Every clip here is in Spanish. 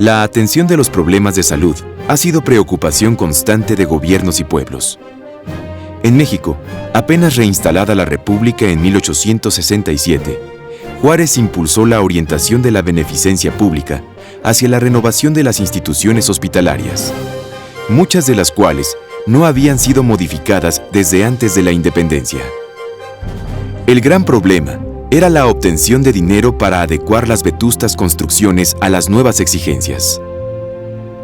La atención de los problemas de salud ha sido preocupación constante de gobiernos y pueblos. En México, apenas reinstalada la República en 1867, Juárez impulsó la orientación de la beneficencia pública hacia la renovación de las instituciones hospitalarias, muchas de las cuales no habían sido modificadas desde antes de la independencia. El gran problema era la obtención de dinero para adecuar las vetustas construcciones a las nuevas exigencias.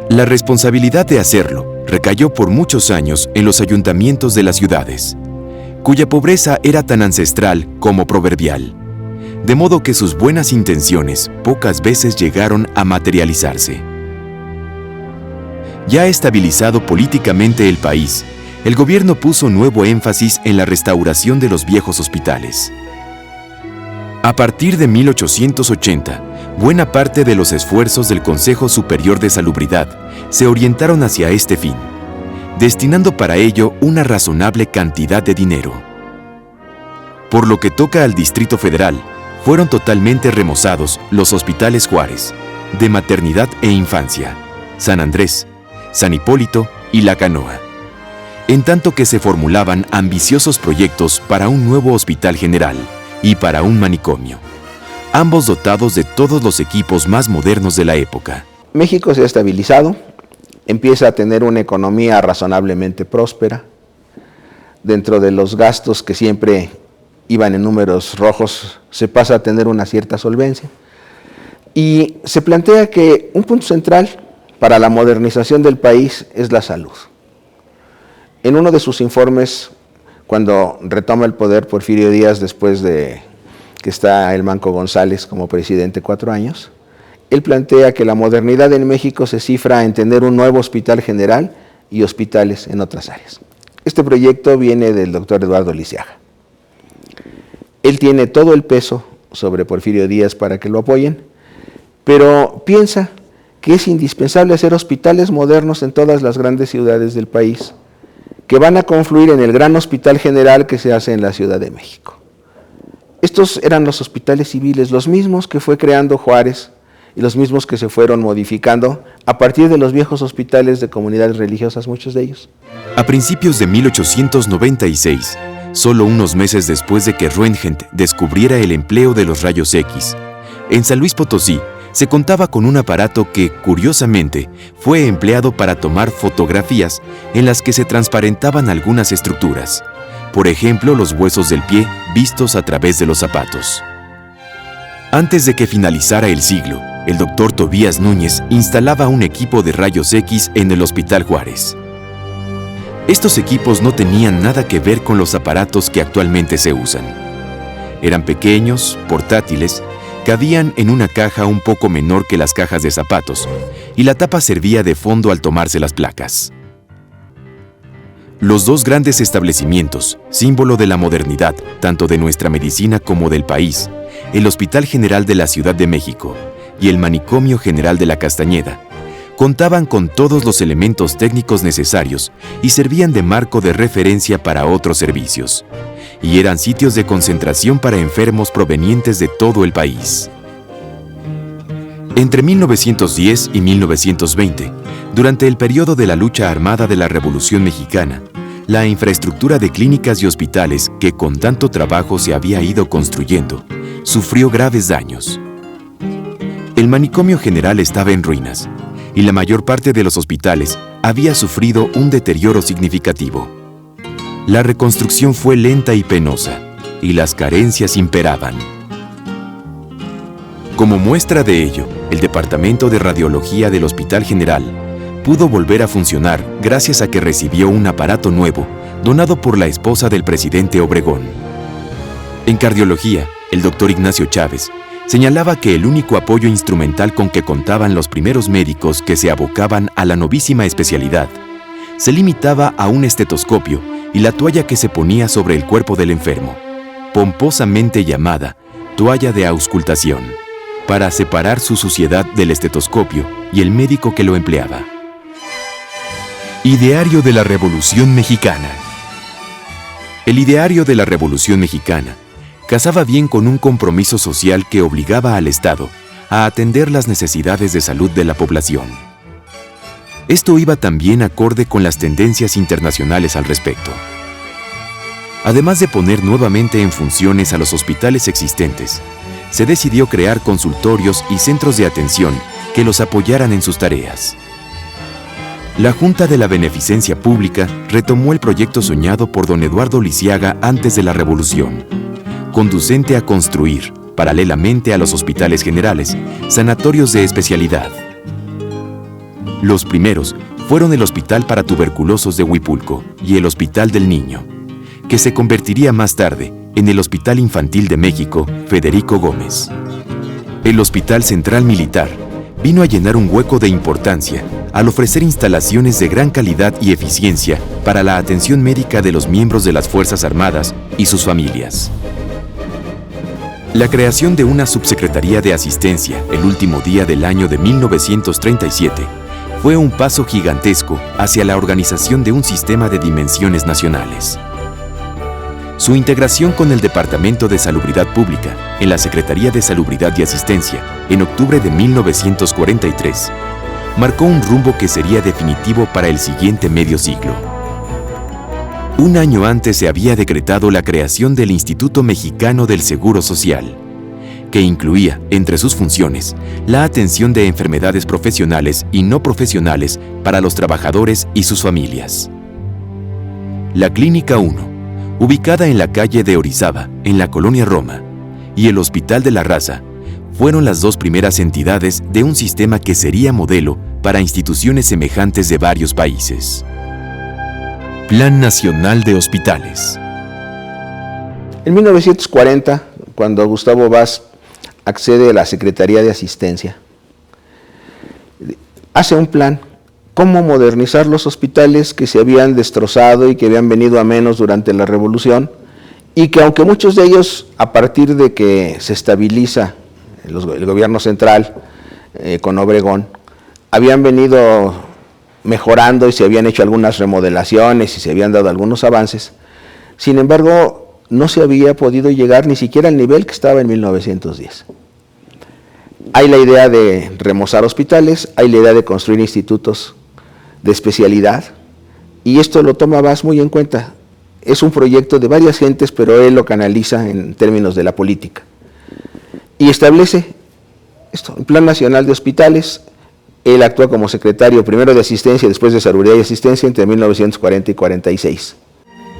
La responsabilidad de hacerlo recayó por muchos años en los ayuntamientos de las ciudades, cuya pobreza era tan ancestral como proverbial, de modo que sus buenas intenciones pocas veces llegaron a materializarse. Ya estabilizado políticamente el país, el gobierno puso nuevo énfasis en la restauración de los viejos hospitales. A partir de 1880, buena parte de los esfuerzos del Consejo Superior de Salubridad se orientaron hacia este fin, destinando para ello una razonable cantidad de dinero. Por lo que toca al Distrito Federal, fueron totalmente remozados los hospitales Juárez, de maternidad e infancia, San Andrés, San Hipólito y La Canoa, en tanto que se formulaban ambiciosos proyectos para un nuevo hospital general y para un manicomio, ambos dotados de todos los equipos más modernos de la época. México se ha estabilizado, empieza a tener una economía razonablemente próspera. Dentro de los gastos que siempre iban en números rojos, se pasa a tener una cierta solvencia. Y se plantea que un punto central para la modernización del país es la salud. En uno de sus informes, cuando retoma el poder Porfirio Díaz después de que está el Manco González como presidente 4 años, él plantea que la modernidad en México se cifra en tener un nuevo hospital general y hospitales en otras áreas. Este proyecto viene del doctor Eduardo Lisiaga. Él tiene todo el peso sobre Porfirio Díaz para que lo apoyen, pero piensa que es indispensable hacer hospitales modernos en todas las grandes ciudades del país, que van a confluir en el gran hospital general que se hace en la Ciudad de México. Estos eran los hospitales civiles, los mismos que fue creando Juárez y los mismos que se fueron modificando a partir de los viejos hospitales de comunidades religiosas, muchos de ellos. A principios de 1896, solo unos meses después de que Röntgen descubriera el empleo de los rayos X, en San Luis Potosí se contaba con un aparato que, curiosamente, fue empleado para tomar fotografías en las que se transparentaban algunas estructuras, por ejemplo, los huesos del pie vistos a través de los zapatos. Antes de que finalizara el siglo, el doctor Tobías Núñez instalaba un equipo de rayos X en el Hospital Juárez. Estos equipos no tenían nada que ver con los aparatos que actualmente se usan. Eran pequeños, portátiles, cabían en una caja un poco menor que las cajas de zapatos, y la tapa servía de fondo al tomarse las placas. Los dos grandes establecimientos, símbolo de la modernidad, tanto de nuestra medicina como del país, el Hospital General de la Ciudad de México y el Manicomio General de la Castañeda, contaban con todos los elementos técnicos necesarios y servían de marco de referencia para otros servicios, y eran sitios de concentración para enfermos provenientes de todo el país. Entre 1910 y 1920, durante el periodo de la lucha armada de la Revolución Mexicana, la infraestructura de clínicas y hospitales que con tanto trabajo se había ido construyendo, sufrió graves daños. El manicomio general estaba en ruinas, y la mayor parte de los hospitales había sufrido un deterioro significativo. La reconstrucción fue lenta y penosa, y las carencias imperaban. Como muestra de ello, el Departamento de Radiología del Hospital General pudo volver a funcionar gracias a que recibió un aparato nuevo donado por la esposa del presidente Obregón. En cardiología, el doctor Ignacio Chávez señalaba que el único apoyo instrumental con que contaban los primeros médicos que se abocaban a la novísima especialidad se limitaba a un estetoscopio y la toalla que se ponía sobre el cuerpo del enfermo, pomposamente llamada toalla de auscultación, para separar su suciedad del estetoscopio y el médico que lo empleaba. Ideario de la Revolución Mexicana. El ideario de la Revolución Mexicana casaba bien con un compromiso social que obligaba al Estado a atender las necesidades de salud de la población. Esto iba también acorde con las tendencias internacionales al respecto. Además de poner nuevamente en funciones a los hospitales existentes, se decidió crear consultorios y centros de atención que los apoyaran en sus tareas. La Junta de la Beneficencia Pública retomó el proyecto soñado por don Eduardo Lisiaga antes de la Revolución, conducente a construir, paralelamente a los hospitales generales, sanatorios de especialidad. Los primeros fueron el Hospital para Tuberculosos de Huipulco y el Hospital del Niño, que se convertiría más tarde en el Hospital Infantil de México, Federico Gómez. El Hospital Central Militar vino a llenar un hueco de importancia al ofrecer instalaciones de gran calidad y eficiencia para la atención médica de los miembros de las Fuerzas Armadas y sus familias. La creación de una subsecretaría de asistencia el último día del año de 1937 fue un paso gigantesco hacia la organización de un sistema de dimensiones nacionales. Su integración con el Departamento de Salubridad Pública en la Secretaría de Salubridad y Asistencia en octubre de 1943 marcó un rumbo que sería definitivo para el siguiente medio siglo. Un año antes se había decretado la creación del Instituto Mexicano del Seguro Social, que incluía, entre sus funciones, la atención de enfermedades profesionales y no profesionales para los trabajadores y sus familias. La Clínica 1, ubicada en la calle de Orizaba, en la colonia Roma, y el Hospital de la Raza, fueron las dos primeras entidades de un sistema que sería modelo para instituciones semejantes de varios países. Plan Nacional de Hospitales. En 1940, cuando Gustavo Vaz accede a la Secretaría de Asistencia, hace un plan, cómo modernizar los hospitales que se habían destrozado y que habían venido a menos durante la Revolución, y que aunque muchos de ellos, a partir de que se estabiliza el gobierno central con Obregón, habían venido mejorando y se habían hecho algunas remodelaciones y se habían dado algunos avances, sin embargo, no se había podido llegar ni siquiera al nivel que estaba en 1910. Hay la idea de remozar hospitales, hay la idea de construir institutos de especialidad, y esto lo toma Vaz muy en cuenta. Es un proyecto de varias gentes, pero él lo canaliza en términos de la política. Y establece esto, un Plan Nacional de Hospitales. Él actúa como secretario primero de Asistencia y después de Salubridad y Asistencia entre 1940 y 46.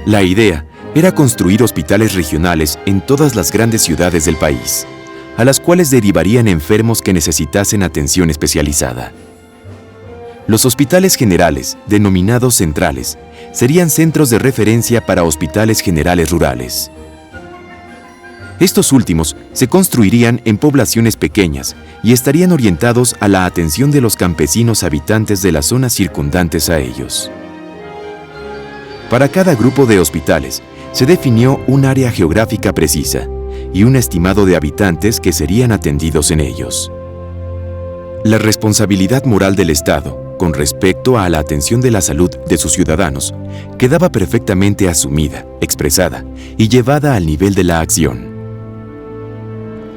La idea era construir hospitales regionales en todas las grandes ciudades del país, a las cuales derivarían enfermos que necesitasen atención especializada. Los hospitales generales, denominados centrales, serían centros de referencia para hospitales generales rurales. Estos últimos se construirían en poblaciones pequeñas y estarían orientados a la atención de los campesinos habitantes de las zonas circundantes a ellos. Para cada grupo de hospitales se definió un área geográfica precisa y un estimado de habitantes que serían atendidos en ellos. La responsabilidad moral del Estado con respecto a la atención de la salud de sus ciudadanos quedaba perfectamente asumida, expresada y llevada al nivel de la acción.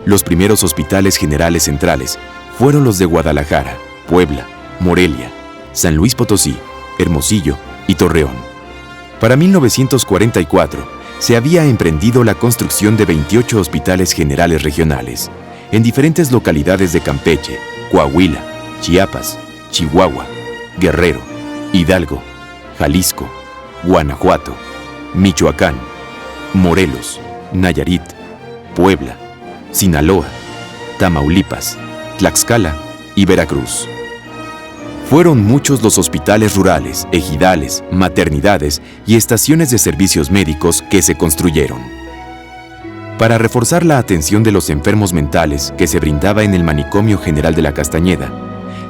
Los primeros hospitales generales centrales fueron los de Guadalajara, Puebla, Morelia, San Luis Potosí, Hermosillo y Torreón. Para 1944 se había emprendido la construcción de 28 hospitales generales regionales en diferentes localidades de Campeche, Coahuila, Chiapas, Chihuahua, Guerrero, Hidalgo, Jalisco, Guanajuato, Michoacán, Morelos, Nayarit, Puebla, Sinaloa, Tamaulipas, Tlaxcala y Veracruz. Fueron muchos los hospitales rurales, ejidales, maternidades y estaciones de servicios médicos que se construyeron. Para reforzar la atención de los enfermos mentales que se brindaba en el Manicomio General de la Castañeda,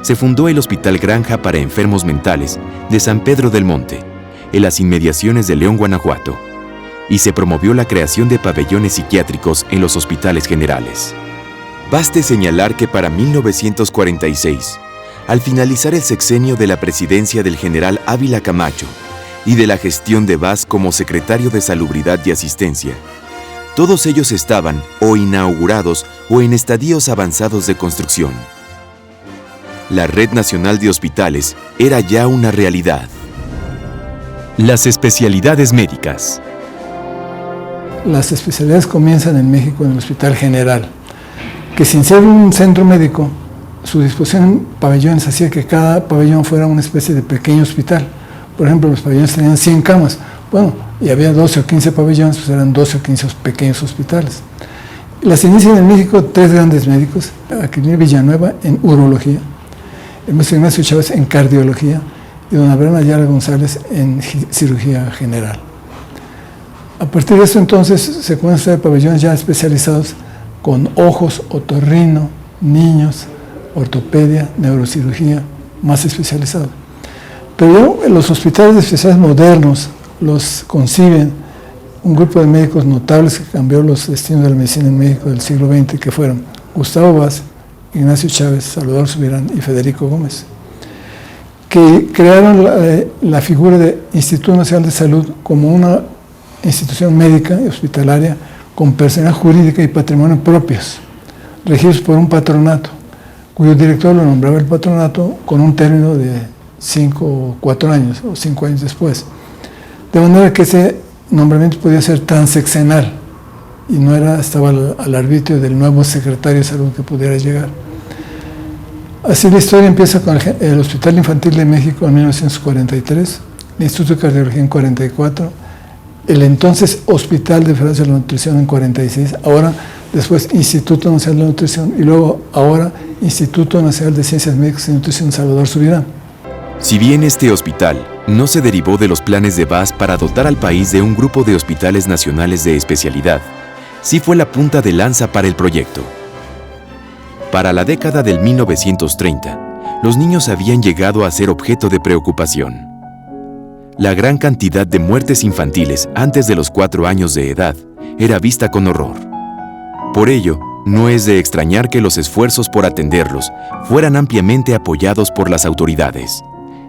se fundó el Hospital Granja para Enfermos Mentales de San Pedro del Monte, en las inmediaciones de León, Guanajuato, y se promovió la creación de pabellones psiquiátricos en los hospitales generales. Baste señalar que para 1946, al finalizar el sexenio de la presidencia del general Ávila Camacho y de la gestión de Vaz como secretario de Salubridad y Asistencia, Todos ellos estaban o inaugurados o en estadios avanzados de construcción. La Red Nacional de Hospitales era ya una realidad. Las especialidades médicas. Las especialidades comienzan en México en el Hospital General, que sin ser un centro médico, su disposición en pabellones hacía que cada pabellón fuera una especie de pequeño hospital. Por ejemplo, los pabellones tenían 100 camas. Bueno, y había 12 o 15 pabellones, pues eran 12 o 15 pequeños hospitales. Las inician en México 3 grandes médicos: Aquilino Villanueva en urología, el maestro Ignacio Chávez en cardiología y don Abraham Ayala González en cirugía general. A partir de eso entonces se comienzan a hacer pabellones ya especializados con ojos, otorrino, niños, ortopedia, neurocirugía, más especializado. Pero ya los hospitales de especialidades modernos los conciben un grupo de médicos notables que cambió los destinos de la medicina en México del siglo XX, que fueron Gustavo Vaz, Ignacio Chávez, Salvador Subirán y Federico Gómez, que crearon la figura de Instituto Nacional de Salud como una institución médica y hospitalaria con personalidad jurídica y patrimonio propios, regidos por un patronato, cuyo director lo nombraba el patronato con un término de 5 o 4 años, o 5 años después. De manera que ese nombramiento podía ser transeccional y no estaba al arbitrio del nuevo secretario de salud que pudiera llegar. Así la historia empieza con el Hospital Infantil de México en 1943, el Instituto de Cardiología en 1944, el entonces Hospital de Referencia de la Nutrición en 1946, ahora después Instituto Nacional de la Nutrición y luego ahora Instituto Nacional de Ciencias Médicas y Nutrición Salvador Subirán. Si bien este hospital no se derivó de los planes de Vaz para dotar al país de un grupo de hospitales nacionales de especialidad, sí fue la punta de lanza para el proyecto. Para la década del 1930, los niños habían llegado a ser objeto de preocupación. La gran cantidad de muertes infantiles antes de los 4 años de edad era vista con horror. Por ello, no es de extrañar que los esfuerzos por atenderlos fueran ampliamente apoyados por las autoridades,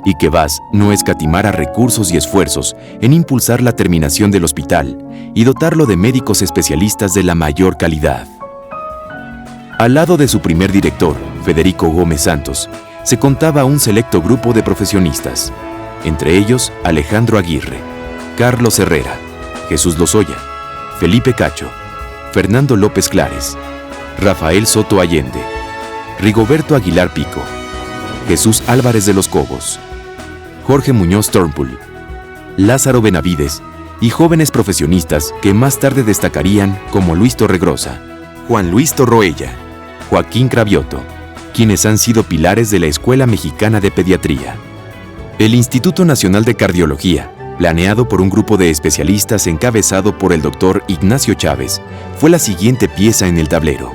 y que Vaz no escatimara recursos y esfuerzos en impulsar la terminación del hospital y dotarlo de médicos especialistas de la mayor calidad. Al lado de su primer director, Federico Gómez Santos, se contaba un selecto grupo de profesionistas, entre ellos Alejandro Aguirre, Carlos Herrera, Jesús Lozoya, Felipe Cacho, Fernando López Clares, Rafael Soto Allende, Rigoberto Aguilar Pico, Jesús Álvarez de los Cobos, Jorge Muñoz Turnbull, Lázaro Benavides y jóvenes profesionistas que más tarde destacarían como Luis Torregrosa, Juan Luis Torroella, Joaquín Cravioto, quienes han sido pilares de la Escuela Mexicana de Pediatría. El Instituto Nacional de Cardiología, planeado por un grupo de especialistas encabezado por el doctor Ignacio Chávez, fue la siguiente pieza en el tablero.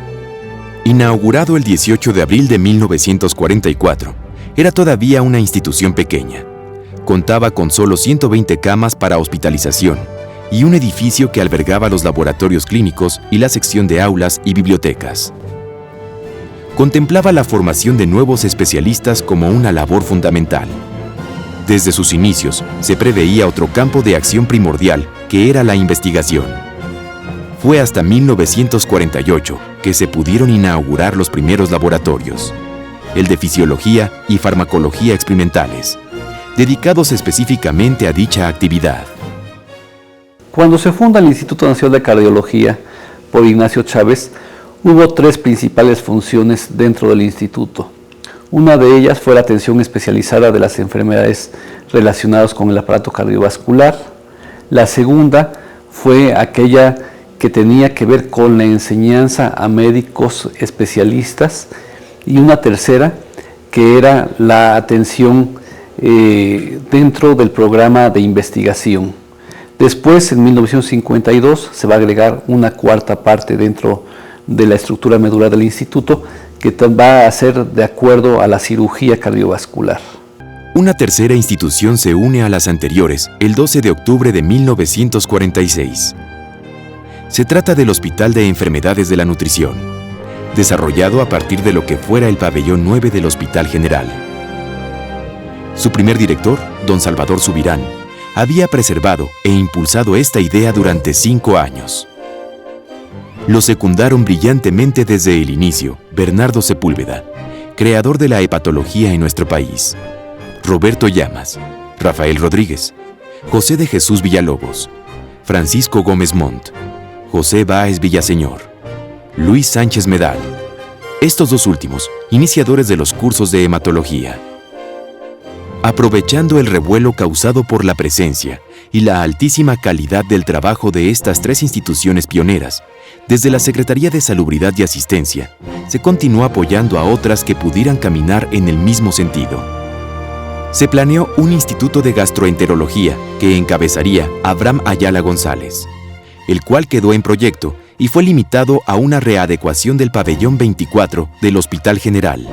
Inaugurado el 18 de abril de 1944, era todavía una institución pequeña. Contaba con solo 120 camas para hospitalización y un edificio que albergaba los laboratorios clínicos y la sección de aulas y bibliotecas. Contemplaba la formación de nuevos especialistas como una labor fundamental. Desde sus inicios, se preveía otro campo de acción primordial, que era la investigación. Fue hasta 1948 que se pudieron inaugurar los primeros laboratorios, el de fisiología y farmacología experimentales, dedicados específicamente a dicha actividad. Cuando se funda el Instituto Nacional de Cardiología por Ignacio Chávez, hubo 3 principales funciones dentro del instituto. Una de ellas fue la atención especializada de las enfermedades relacionadas con el aparato cardiovascular. La segunda fue aquella que tenía que ver con la enseñanza a médicos especialistas, y una tercera que era la atención dentro del programa de investigación. Después, en 1952, se va a agregar una cuarta parte dentro de la estructura medular del instituto, que va a ser de acuerdo a la cirugía cardiovascular. Una tercera institución se une a las anteriores el 12 de octubre de 1946. Se trata del Hospital de Enfermedades de la Nutrición, desarrollado a partir de lo que fuera el pabellón 9 del Hospital General. Su primer director, don Salvador Subirán, había preservado e impulsado esta idea durante 5 años. Lo secundaron brillantemente desde el inicio Bernardo Sepúlveda, creador de la hepatología en nuestro país, Roberto Llamas, Rafael Rodríguez, José de Jesús Villalobos, Francisco Gómez Montt, José Báez Villaseñor, Luis Sánchez Medal. Estos dos últimos, iniciadores de los cursos de hematología. Aprovechando el revuelo causado por la presencia y la altísima calidad del trabajo de estas tres instituciones pioneras, desde la Secretaría de Salubridad y Asistencia, se continuó apoyando a otras que pudieran caminar en el mismo sentido. Se planeó un instituto de gastroenterología que encabezaría Abraham Ayala González, el cual quedó en proyecto y fue limitado a una readecuación del pabellón 24 del Hospital General.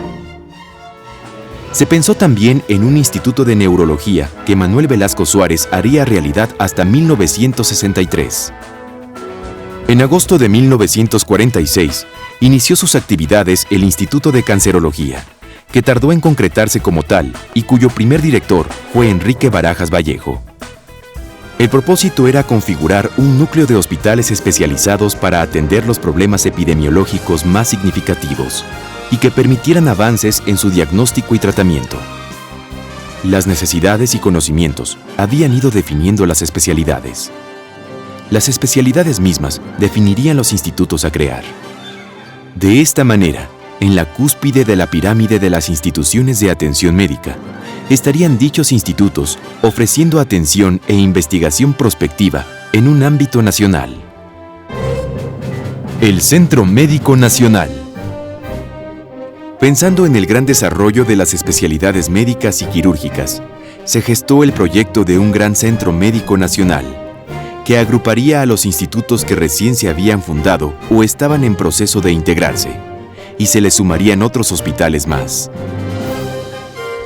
Se pensó también en un instituto de neurología que Manuel Velasco Suárez haría realidad hasta 1963. En agosto de 1946, inició sus actividades el Instituto de Cancerología, que tardó en concretarse como tal y cuyo primer director fue Enrique Barajas Vallejo. El propósito era configurar un núcleo de hospitales especializados para atender los problemas epidemiológicos más significativos y que permitieran avances en su diagnóstico y tratamiento. Las necesidades y conocimientos habían ido definiendo las especialidades. Las especialidades mismas definirían los institutos a crear. De esta manera, en la cúspide de la pirámide de las instituciones de atención médica, estarían dichos institutos ofreciendo atención e investigación prospectiva en un ámbito nacional. El Centro Médico Nacional. Pensando en el gran desarrollo de las especialidades médicas y quirúrgicas, se gestó el proyecto de un gran Centro Médico Nacional, que agruparía a los institutos que recién se habían fundado o estaban en proceso de integrarse, y se les sumarían otros hospitales más.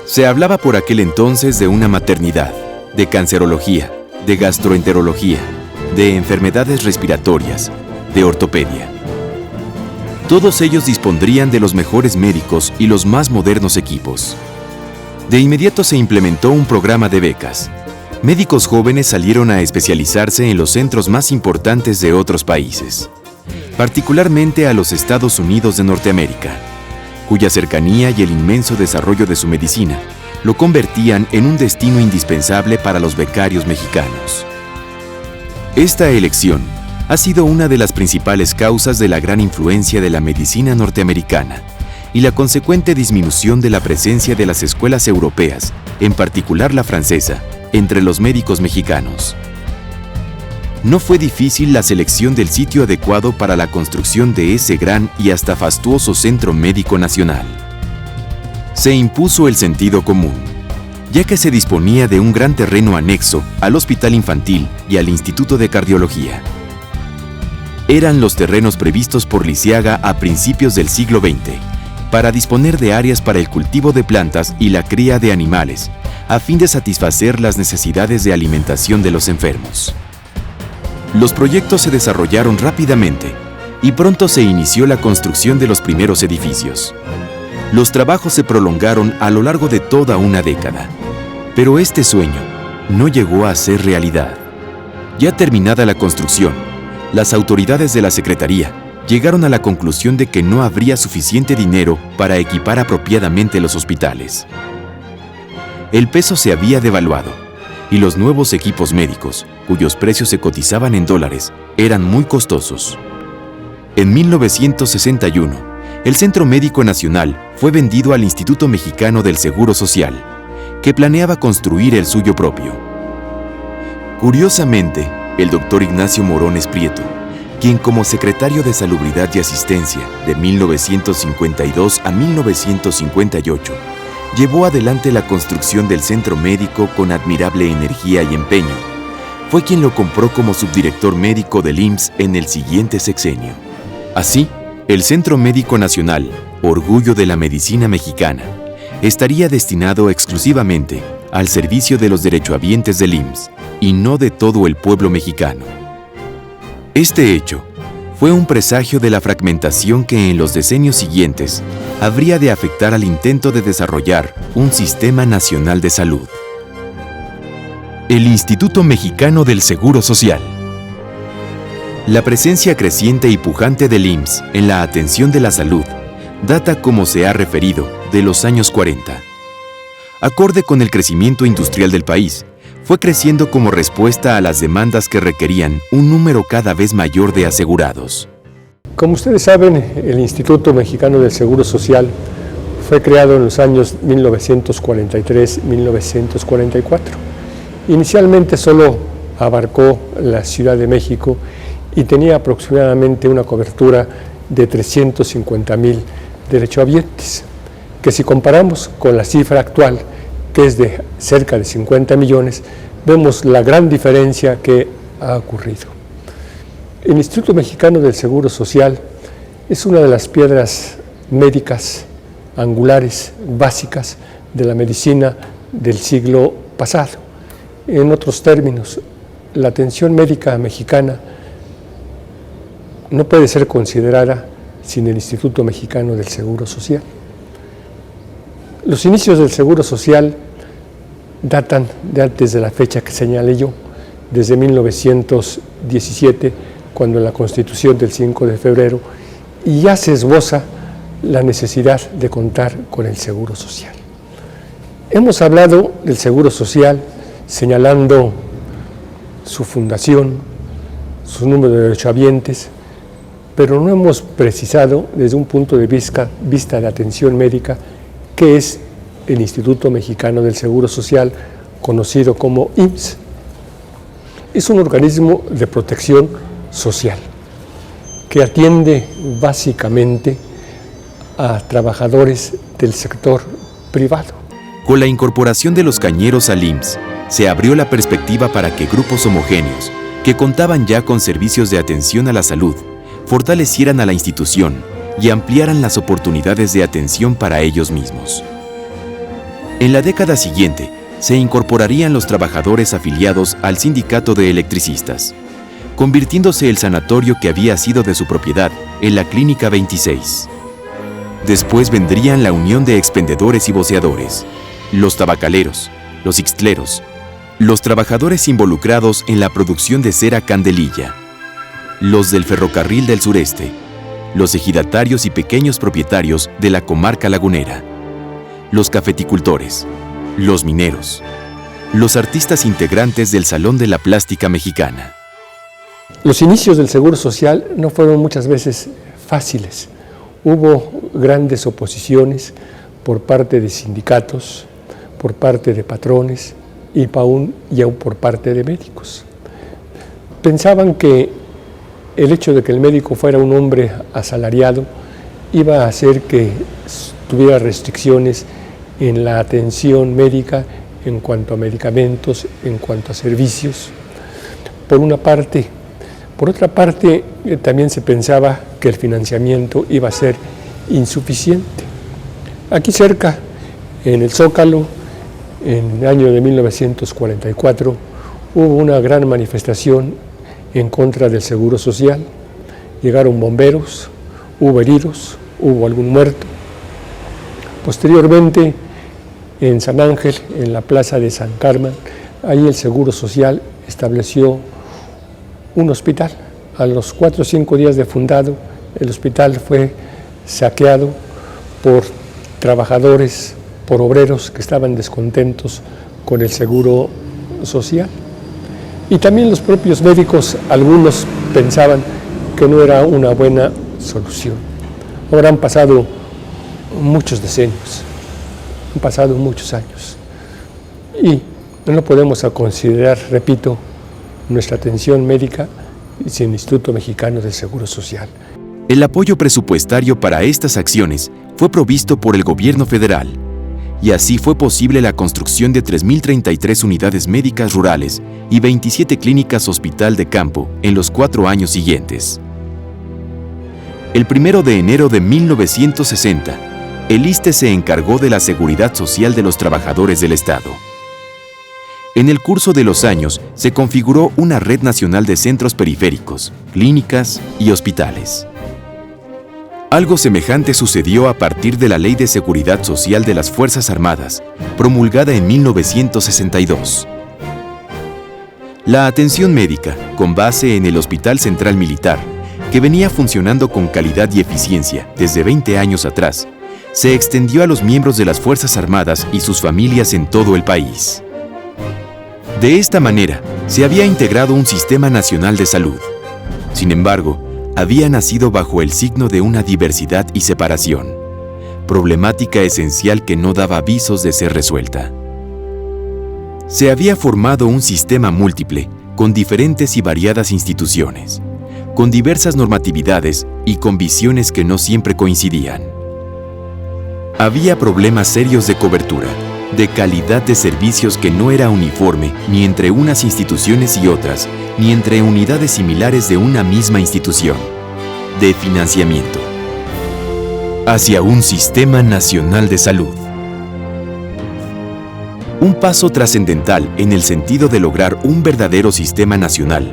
Se hablaba por aquel entonces de una maternidad, de cancerología, de gastroenterología, de enfermedades respiratorias, de ortopedia. Todos ellos dispondrían de los mejores médicos y los más modernos equipos. De inmediato se implementó un programa de becas. Médicos jóvenes salieron a especializarse en los centros más importantes de otros países, particularmente a los Estados Unidos de Norteamérica, cuya cercanía y el inmenso desarrollo de su medicina lo convertían en un destino indispensable para los becarios mexicanos. Esta elección ha sido una de las principales causas de la gran influencia de la medicina norteamericana y la consecuente disminución de la presencia de las escuelas europeas, en particular la francesa, entre los médicos mexicanos. No fue difícil la selección del sitio adecuado para la construcción de ese gran y hasta fastuoso Centro Médico Nacional. Se impuso el sentido común, ya que se disponía de un gran terreno anexo al Hospital Infantil y al Instituto de Cardiología. Eran los terrenos previstos por Lisiaga a principios del siglo XX, para disponer de áreas para el cultivo de plantas y la cría de animales, a fin de satisfacer las necesidades de alimentación de los enfermos. Los proyectos se desarrollaron rápidamente y pronto se inició la construcción de los primeros edificios. Los trabajos se prolongaron a lo largo de toda una década, pero este sueño no llegó a ser realidad. Ya terminada la construcción, las autoridades de la Secretaría llegaron a la conclusión de que no habría suficiente dinero para equipar apropiadamente los hospitales. El peso se había devaluado y los nuevos equipos médicos, cuyos precios se cotizaban en dólares, eran muy costosos. En 1961, el Centro Médico Nacional fue vendido al Instituto Mexicano del Seguro Social, que planeaba construir el suyo propio. Curiosamente, el doctor Ignacio Morones Prieto, quien como secretario de Salubridad y Asistencia de 1952 a 1958, llevó adelante la construcción del centro médico con admirable energía y empeño. Fue quien lo compró como subdirector médico del IMSS en el siguiente sexenio. Así, el Centro Médico Nacional, orgullo de la medicina mexicana, estaría destinado exclusivamente al servicio de los derechohabientes del IMSS y no de todo el pueblo mexicano. Este hecho fue un presagio de la fragmentación que en los decenios siguientes habría de afectar al intento de desarrollar un sistema nacional de salud. El Instituto Mexicano del Seguro Social. La presencia creciente y pujante del IMSS en la atención de la salud data, como se ha referido, de los años 40. Acorde con el crecimiento industrial del país, fue creciendo como respuesta a las demandas que requerían un número cada vez mayor de asegurados. Como ustedes saben, el Instituto Mexicano del Seguro Social fue creado en los años 1943-1944. Inicialmente solo abarcó la Ciudad de México y tenía aproximadamente una cobertura de 350,000 derechohabientes, que si comparamos con la cifra actual, que es de cerca de 50 millones, vemos la gran diferencia que ha ocurrido. El Instituto Mexicano del Seguro Social es una de las piedras médicas angulares básicas de la medicina del siglo pasado. En otros términos, la atención médica mexicana no puede ser considerada sin el Instituto Mexicano del Seguro Social. Los inicios del Seguro Social datan de antes de la fecha que señalé yo, desde 1917, cuando en la Constitución del 5 de febrero, y ya se esboza la necesidad de contar con el Seguro Social. Hemos hablado del Seguro Social señalando su fundación, su número de derechohabientes, pero no hemos precisado desde un punto de vista de atención médica qué es el Instituto Mexicano del Seguro Social, conocido como IMSS. Es un organismo de protección social que atiende básicamente a trabajadores del sector privado. Con la incorporación de los cañeros al IMSS, se abrió la perspectiva para que grupos homogéneos, que contaban ya con servicios de atención a la salud, fortalecieran a la institución y ampliaran las oportunidades de atención para ellos mismos. En la década siguiente, se incorporarían los trabajadores afiliados al Sindicato de Electricistas, convirtiéndose el sanatorio que había sido de su propiedad en la Clínica 26. Después vendrían la Unión de Expendedores y Voceadores, los tabacaleros, los ixtleros, los trabajadores involucrados en la producción de cera Candelilla, los del Ferrocarril del Sureste, los ejidatarios y pequeños propietarios de la comarca lagunera, los cafeticultores, los mineros, los artistas integrantes del Salón de la Plástica Mexicana. Los inicios del Seguro Social no fueron muchas veces fáciles. Hubo grandes oposiciones por parte de sindicatos, por parte de patrones y aún por parte de médicos. Pensaban que el hecho de que el médico fuera un hombre asalariado iba a hacer que tuviera restricciones en la atención médica en cuanto a medicamentos, en cuanto a servicios, por una parte. Por otra parte, también se pensaba que el financiamiento iba a ser insuficiente. Aquí cerca, en el Zócalo, en el año de 1944, hubo una gran manifestación en contra del Seguro Social. Llegaron bomberos, hubo heridos, hubo algún muerto. Posteriormente, en San Ángel, en la plaza de San Carmen, ahí el Seguro Social estableció un hospital. A los 4 o 5 días de fundado, el hospital fue saqueado por trabajadores, por obreros que estaban descontentos con el Seguro Social. Y también los propios médicos, algunos pensaban que no era una buena solución. Ahora han pasado muchos decenios, han pasado muchos años y no podemos considerar, repito, nuestra atención médica sin el Instituto Mexicano del Seguro Social. El apoyo presupuestario para estas acciones fue provisto por el gobierno federal, y así fue posible la construcción de 3.033 unidades médicas rurales y 27 clínicas hospital de campo en los 4 años siguientes. El 1 de enero de 1960, el ISSSTE se encargó de la seguridad social de los trabajadores del Estado. En el curso de los años, se configuró una red nacional de centros periféricos, clínicas y hospitales. Algo semejante sucedió a partir de la Ley de Seguridad Social de las Fuerzas Armadas, promulgada en 1962. La atención médica, con base en el Hospital Central Militar, que venía funcionando con calidad y eficiencia desde 20 años atrás, se extendió a los miembros de las Fuerzas Armadas y sus familias en todo el país. De esta manera, se había integrado un sistema nacional de salud. Sin embargo, había nacido bajo el signo de una diversidad y separación, problemática esencial que no daba avisos de ser resuelta. Se había formado un sistema múltiple, con diferentes y variadas instituciones, con diversas normatividades y con visiones que no siempre coincidían. Había problemas serios de cobertura, de calidad de servicios que no era uniforme ni entre unas instituciones y otras, ni entre unidades similares de una misma institución, de financiamiento, hacia un sistema nacional de salud. Un paso trascendental en el sentido de lograr un verdadero sistema nacional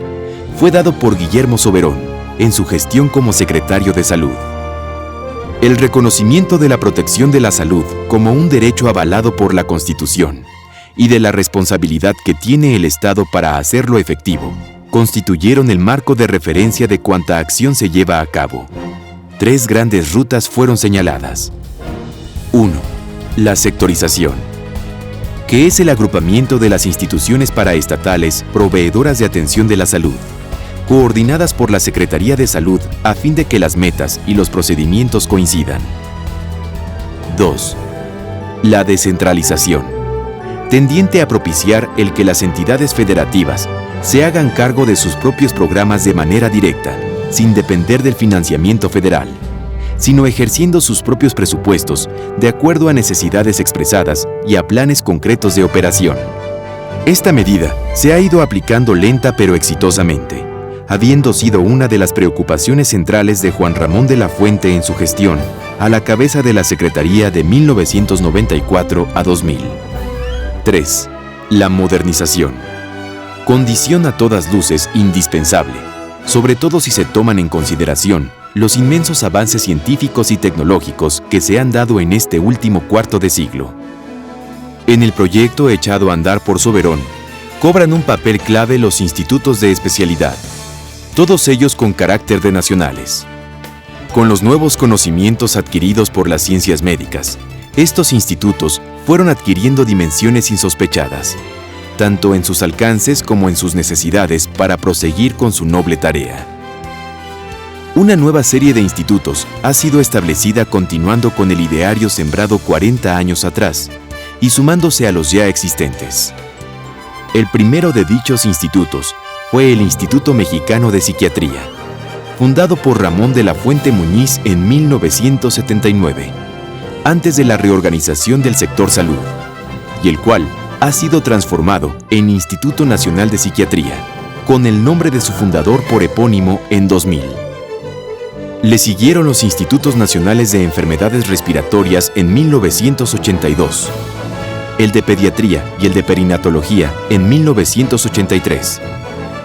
fue dado por Guillermo Soberón en su gestión como secretario de Salud. El reconocimiento de la protección de la salud como un derecho avalado por la Constitución y de la responsabilidad que tiene el Estado para hacerlo efectivo, constituyeron el marco de referencia de cuanta acción se lleva a cabo. 3 grandes rutas fueron señaladas. 1. La sectorización, que es el agrupamiento de las instituciones paraestatales proveedoras de atención de la salud, coordinadas por la Secretaría de Salud a fin de que las metas y los procedimientos coincidan. 2. La descentralización, tendiente a propiciar el que las entidades federativas se hagan cargo de sus propios programas de manera directa, sin depender del financiamiento federal, sino ejerciendo sus propios presupuestos de acuerdo a necesidades expresadas y a planes concretos de operación. Esta medida se ha ido aplicando lenta pero exitosamente, habiendo sido una de las preocupaciones centrales de Juan Ramón de la Fuente en su gestión, a la cabeza de la Secretaría de 1994 a 2000. 3. La modernización. Condición a todas luces indispensable, sobre todo si se toman en consideración los inmensos avances científicos y tecnológicos que se han dado en este último cuarto de siglo. En el proyecto echado a andar por Soberón, cobran un papel clave los institutos de especialidad, todos ellos con carácter de nacionales. Con los nuevos conocimientos adquiridos por las ciencias médicas, estos institutos fueron adquiriendo dimensiones insospechadas, tanto en sus alcances como en sus necesidades para proseguir con su noble tarea. Una nueva serie de institutos ha sido establecida continuando con el ideario sembrado 40 años atrás y sumándose a los ya existentes. El primero de dichos institutos fue el Instituto Mexicano de Psiquiatría, fundado por Ramón de la Fuente Muñiz en 1979, antes de la reorganización del sector salud, y el cual ha sido transformado en Instituto Nacional de Psiquiatría, con el nombre de su fundador por epónimo en 2000. Le siguieron los Institutos Nacionales de Enfermedades Respiratorias en 1982, el de Pediatría y el de Perinatología en 1983,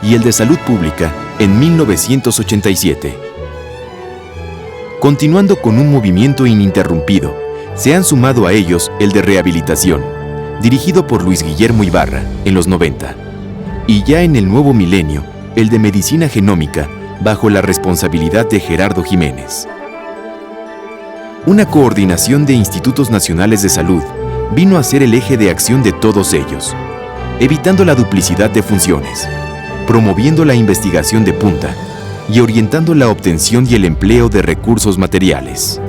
y el de Salud Pública en 1987. Continuando con un movimiento ininterrumpido, se han sumado a ellos el de Rehabilitación, dirigido por Luis Guillermo Ibarra en los 90, y ya en el nuevo milenio, el de Medicina Genómica, bajo la responsabilidad de Gerardo Jiménez. Una coordinación de institutos nacionales de salud vino a ser el eje de acción de todos ellos, evitando la duplicidad de funciones, promoviendo la investigación de punta y orientando la obtención y el empleo de recursos materiales.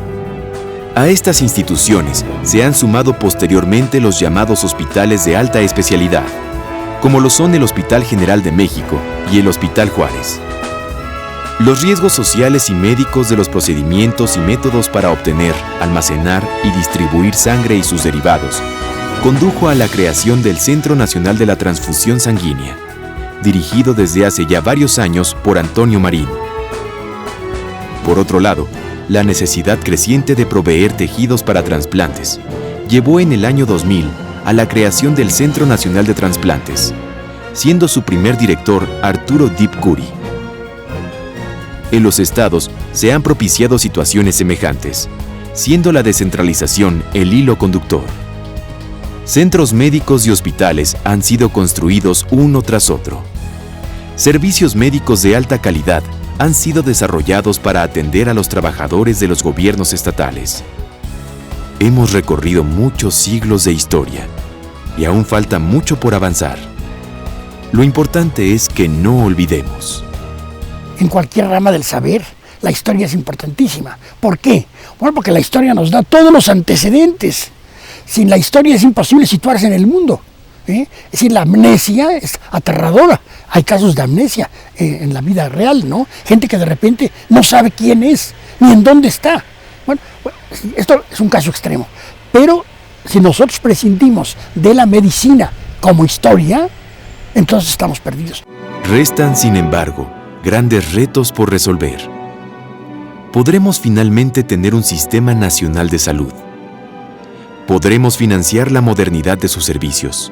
A estas instituciones se han sumado posteriormente los llamados hospitales de alta especialidad, como lo son el Hospital General de México y el Hospital Juárez. Los riesgos sociales y médicos de los procedimientos y métodos para obtener, almacenar y distribuir sangre y sus derivados condujo a la creación del Centro Nacional de la Transfusión Sanguínea, dirigido desde hace ya varios años por Antonio Marín. Por otro lado, la necesidad creciente de proveer tejidos para trasplantes llevó en el año 2000 a la creación del Centro Nacional de Trasplantes, siendo su primer director Arturo Dip Curi. En los estados se han propiciado situaciones semejantes, siendo la descentralización el hilo conductor. Centros médicos y hospitales han sido construidos uno tras otro, servicios médicos de alta calidad han sido desarrollados para atender a los trabajadores de los gobiernos estatales. Hemos recorrido muchos siglos de historia y aún falta mucho por avanzar. Lo importante es que no olvidemos. En cualquier rama del saber, la historia es importantísima. ¿Por qué? Bueno, porque la historia nos da todos los antecedentes. Sin la historia es imposible situarse en el mundo. Es decir, la amnesia es aterradora. Hay casos de amnesia en la vida real, ¿no? Gente que de repente no sabe quién es, ni en dónde está. Bueno, esto es un caso extremo. Pero si nosotros prescindimos de la medicina como historia, entonces estamos perdidos. Restan, sin embargo, grandes retos por resolver. ¿Podremos finalmente tener un sistema nacional de salud? ¿Podremos financiar la modernidad de sus servicios?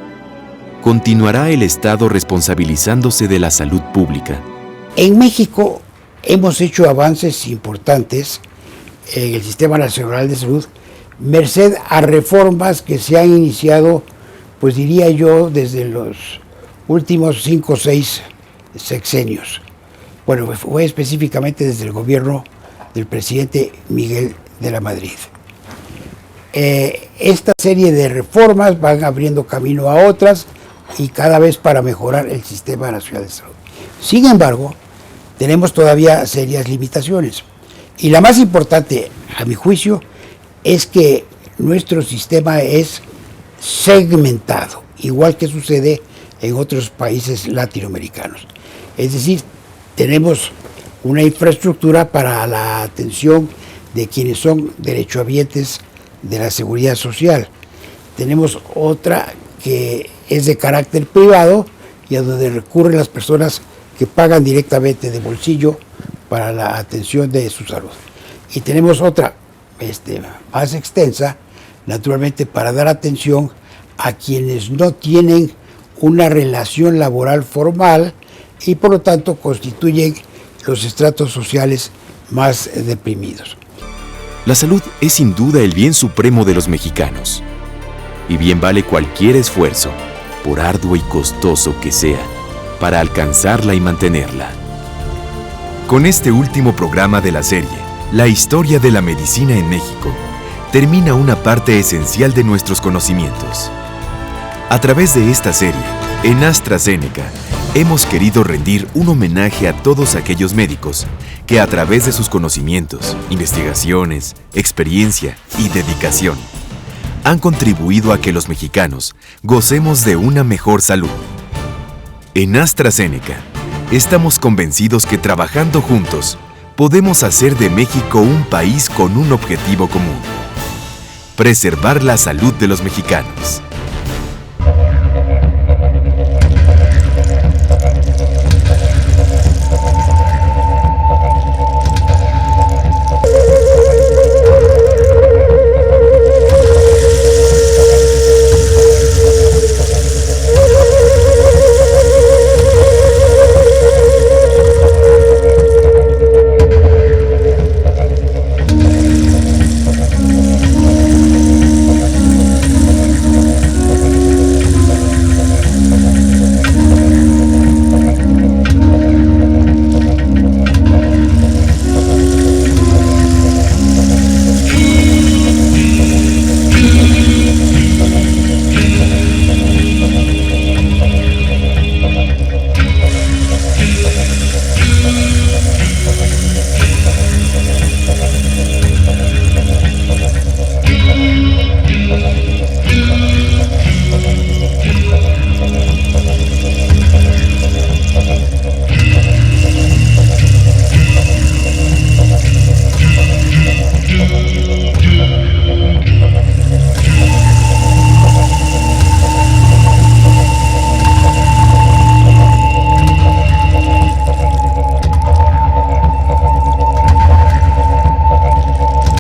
¿Continuará el Estado responsabilizándose de la salud pública? En México hemos hecho avances importantes en el Sistema Nacional de Salud, merced a reformas que se han iniciado, pues diría yo, desde los últimos 5 o 6 sexenios. Bueno, fue específicamente desde el gobierno del presidente Miguel de la Madrid. Esta serie de reformas van abriendo camino a otras y cada vez para mejorar el Sistema Nacional de Salud. Sin embargo, tenemos todavía serias limitaciones. Y la más importante, a mi juicio, es que nuestro sistema es segmentado, igual que sucede en otros países latinoamericanos. Es decir, tenemos una infraestructura para la atención de quienes son derechohabientes de la seguridad social. Tenemos otra que es de carácter privado y a donde recurren las personas que pagan directamente de bolsillo para la atención de su salud. Y tenemos otra más extensa, naturalmente, para dar atención a quienes no tienen una relación laboral formal y por lo tanto constituyen los estratos sociales más deprimidos. La salud es sin duda el bien supremo de los mexicanos. Y bien vale cualquier esfuerzo, por arduo y costoso que sea, para alcanzarla y mantenerla. Con este último programa de la serie, La historia de la medicina en México, termina una parte esencial de nuestros conocimientos. A través de esta serie, en AstraZeneca, hemos querido rendir un homenaje a todos aquellos médicos que a través de sus conocimientos, investigaciones, experiencia y dedicación, han contribuido a que los mexicanos gocemos de una mejor salud. En AstraZeneca, estamos convencidos que trabajando juntos, podemos hacer de México un país con un objetivo común: preservar la salud de los mexicanos.